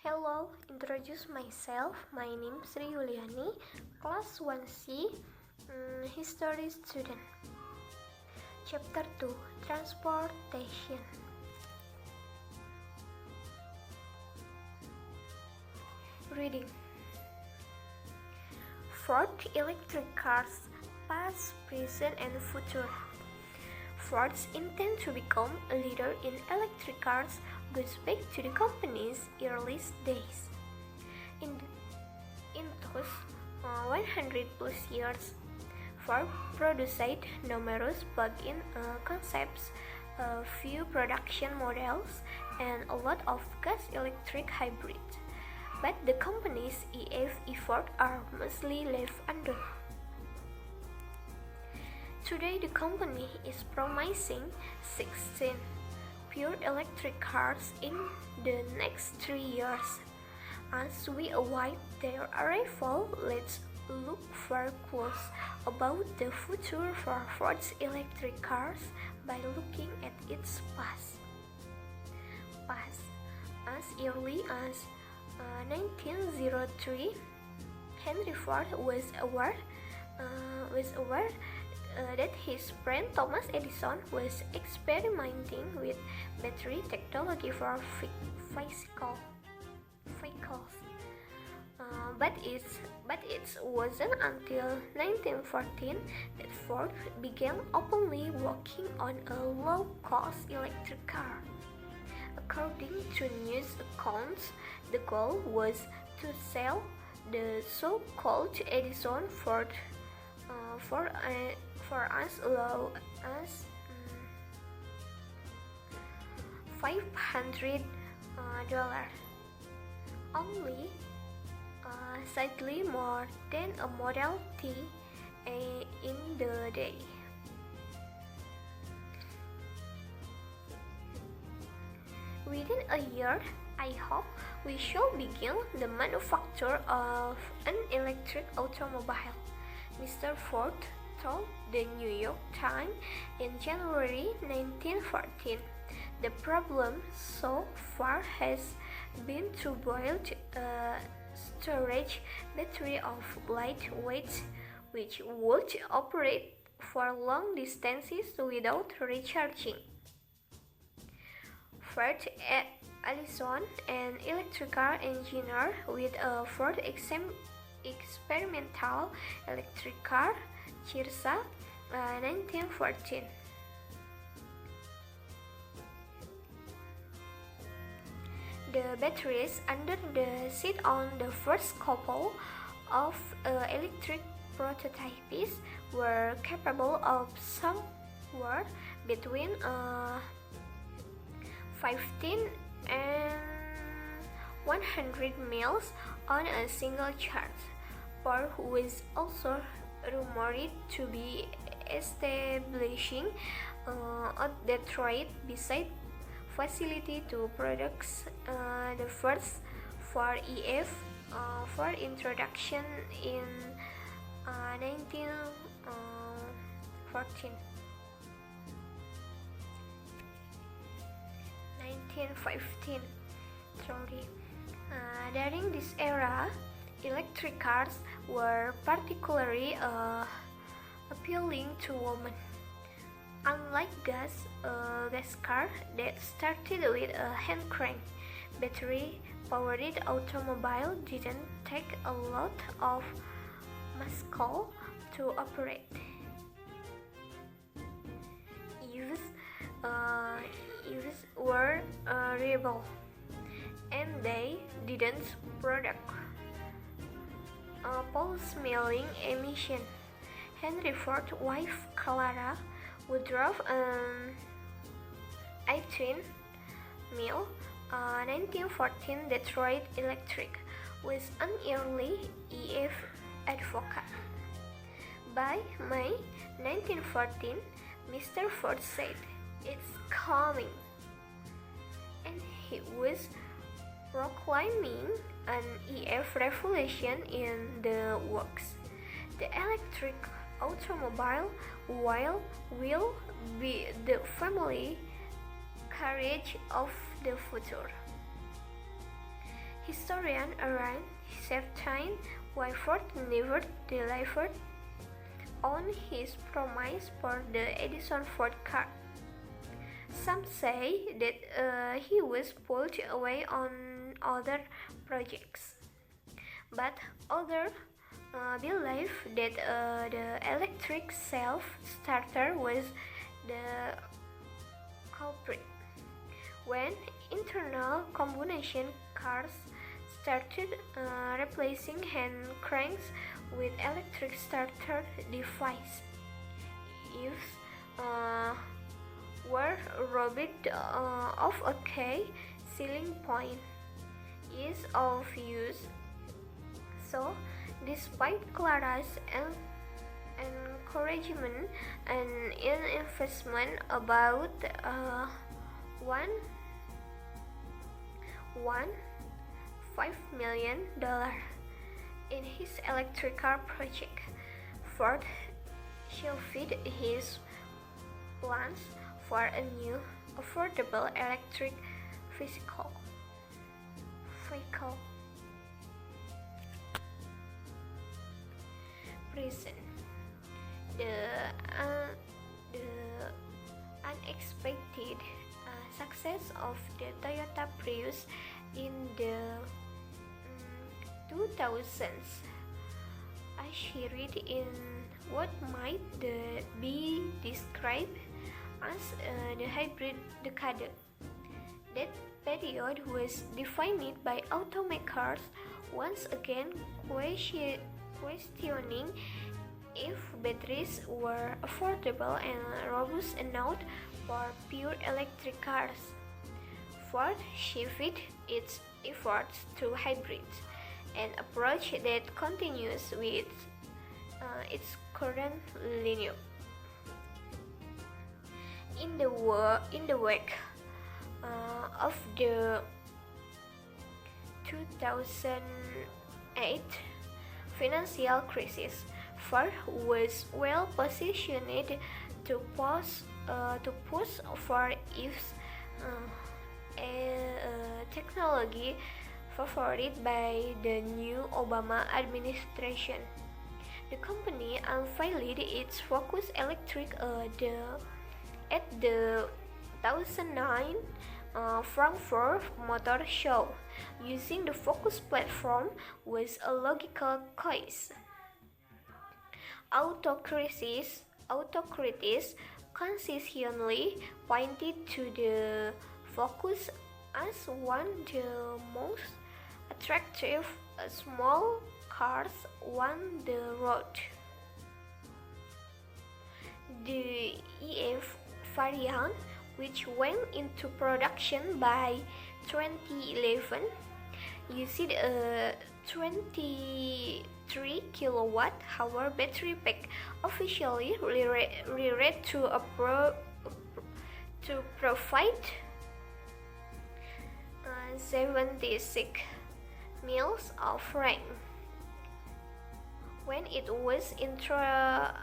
Hello, introduce myself. My name is Sri Yuliani, class 1C, history student. Chapter 2, transportation. Reading. Ford electric cars, past, present, and future. Ford intends to become a leader in electric cars goes back to the company's earliest days. In those 100 plus years, Ford produced numerous plug-in concepts, a few production models, and a lot of gas-electric hybrids. But the company's EV efforts are mostly left undone. Today, the company is promising 16 pure electric cars in the next 3 years. As we await their arrival, let's look very close about the future for Ford's electric cars by looking at its past. As early as 1903, Henry Ford was aware that his friend Thomas Edison was experimenting with battery technology for vehicles. But it wasn't until 1914 that Ford began openly working on a low-cost electric car. According to news accounts, the goal was to sell the so-called Edison Ford for as low as $500, only slightly more than a Model T in the day. Within a year, I hope we shall begin the manufacture of an electric automobile, Mr. Ford told the New York Times in January 1914. The problem so far has been to build a storage battery of lightweight which would operate for long distances without recharging. Ford Allison, an electrical engineer with a Ford experimental electric car, Cirsa, 1914. The batteries under the seat on the first couple of electric prototypes were capable of somewhere between 15 and 100 miles on a single charge. Ford was also rumored to be establishing a Detroit beside facility to produce the first Ford EF for introduction in 1915. During this era, electric cars were particularly appealing to women. Unlike gas car that started with a hand crank, battery-powered automobile didn't take a lot of muscle to operate. EVs were reliable, and they didn't produce pole-smelling emission. Henry Ford's wife Clara would drive an 18-mile 1914 Detroit Electric, was an early EF advocate. By May 1914, Mr. Ford said, "It's coming," and he was proclaiming an EF revolution in the works. The electric automobile will be the family carriage of the future. Historians around certain why Ford never delivered on his promise for the Edison Ford car. Some say that he was pulled away on other projects, but others believe that the electric self-starter was the culprit. When internal combustion cars started replacing hand cranks with electric starter device, if were robbed of a key selling point is of use. So, despite Clara's encouragement and investment about $1.5 million in his electric car project, Ford shelved his plans for a new, affordable electric vehicle. Reason: the unexpected success of the Toyota Prius in the 2000s ushered in what might be described as the hybrid decade. That period was defined by automakers once again questioning if batteries were affordable and robust enough for pure electric cars. Ford shifted its efforts to hybrids, an approach that continues with its current lineup. In the wake of the 2008 financial crisis, Ford was well positioned to push for its technology favored by the new Obama administration. The company unveiled its Focus Electric at the 2009 Frankfurt Motor Show. Using the Focus platform was a logical choice. Autocritics consistently pointed to the Focus as one of the most attractive small cars on the road. The EF variant, which went into production by 2011, used a 23 kilowatt-hour battery pack, officially rated to provide 76 miles of range. When it was introduced,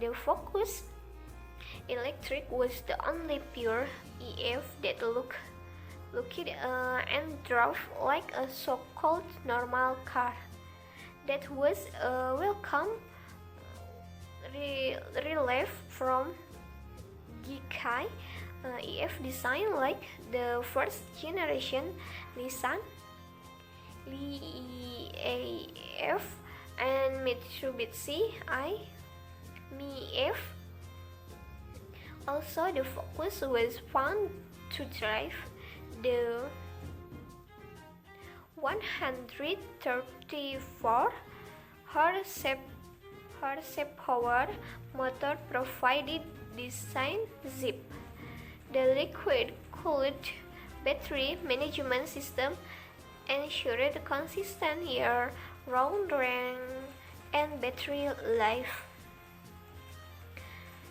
the Focus Electric was the only pure EV that looked and drove like a so-called normal car. That was a welcome relief from geeky EV design like the first generation Nissan Leaf and Mitsubishi Mi-EV. Also, the Focus was found to drive the 134 horsepower motor provided design Zip. The liquid-cooled battery management system ensured consistent year-round range and battery life.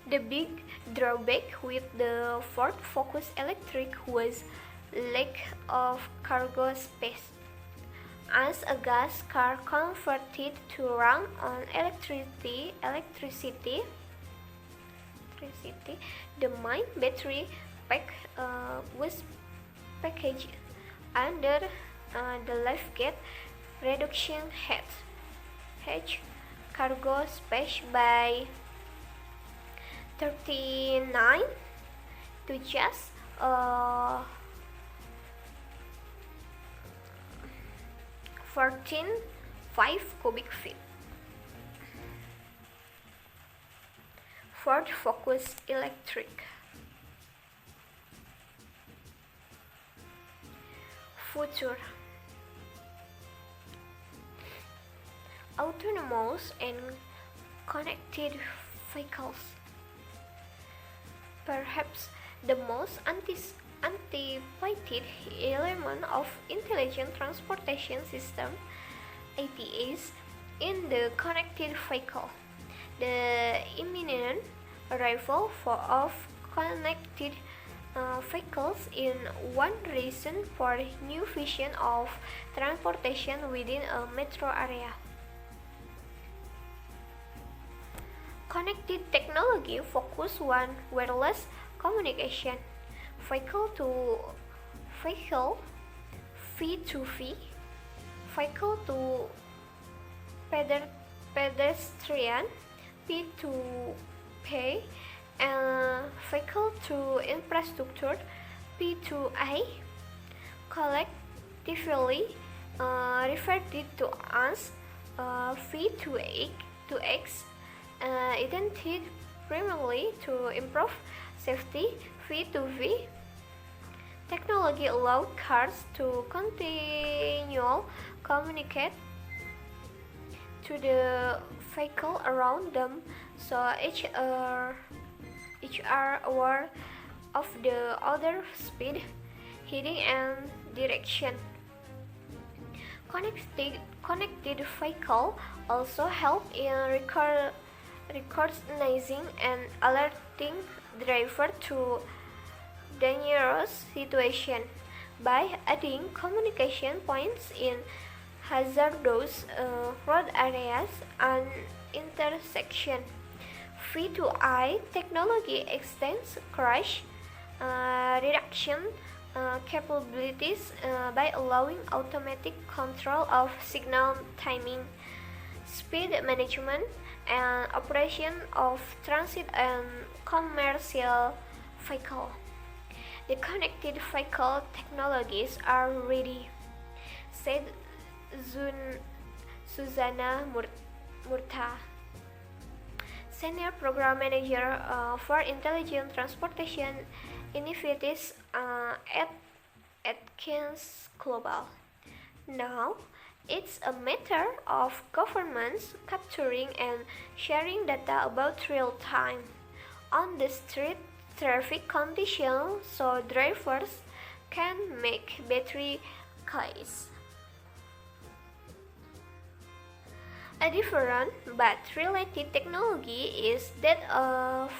The big drawback with the Ford Focus Electric was lack of cargo space. As a gas car converted to run on electricity, the main battery pack was packaged under the liftgate reduction hatch cargo space by 39 to just 14.5 cubic feet. Ford Focus Electric. Future. Autonomous and connected vehicles. Perhaps the most anticipated element of intelligent transportation system (ATS) in the connected vehicle. The imminent arrival of connected vehicles is one reason for new vision of transportation within a metro area. Connected technology focus on wireless communication, vehicle to vehicle, V2V, vehicle to pedestrian, P2P, and vehicle to infrastructure, P2A, collectively referred to as V2X, intended primarily to improve safety. V2V technology allowed cars to continually communicate to the vehicle around them, so each are aware of the other speed, heading, and direction. Connected vehicle also help in recognizing and alerting driver to dangerous situation by adding communication points in hazardous road areas and intersection. V2I technology extends crash reduction capabilities by allowing automatic control of signal timing, speed management, and operation of transit and commercial vehicle. The connected vehicle technologies are ready, said Susanna Murtha, Senior Program Manager for Intelligent Transportation Initiatives at Atkins Global. Now, it's a matter of governments capturing and sharing data about real-time on-the-street traffic conditions so drivers can make better choices. A different but related technology is that of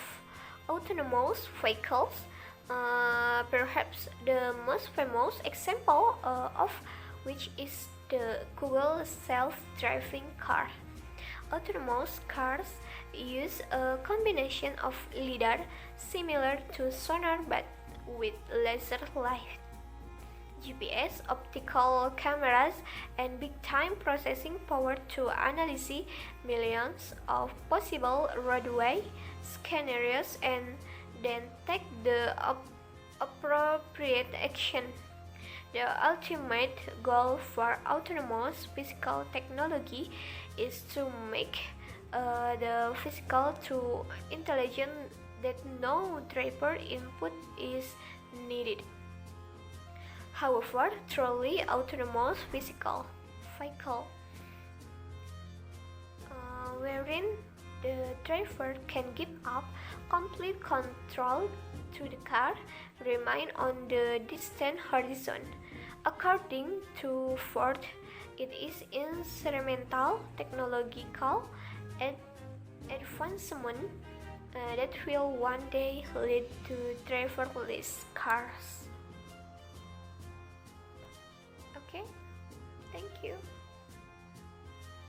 autonomous vehicles, perhaps the most famous example of which is the Google self-driving car. Autonomous cars use a combination of LiDAR similar to sonar but with laser light, GPS, optical cameras, and big-time processing power to analyze millions of possible roadway scenarios and then take the appropriate action. The ultimate goal for autonomous physical technology is to make the physical to intelligent that no driver input is needed. However, truly autonomous physical vehicle wherein the driver can give up complete control to the car remain on the distant horizon. According to Ford, it is instrumental technological advancement that will one day lead to driverless cars.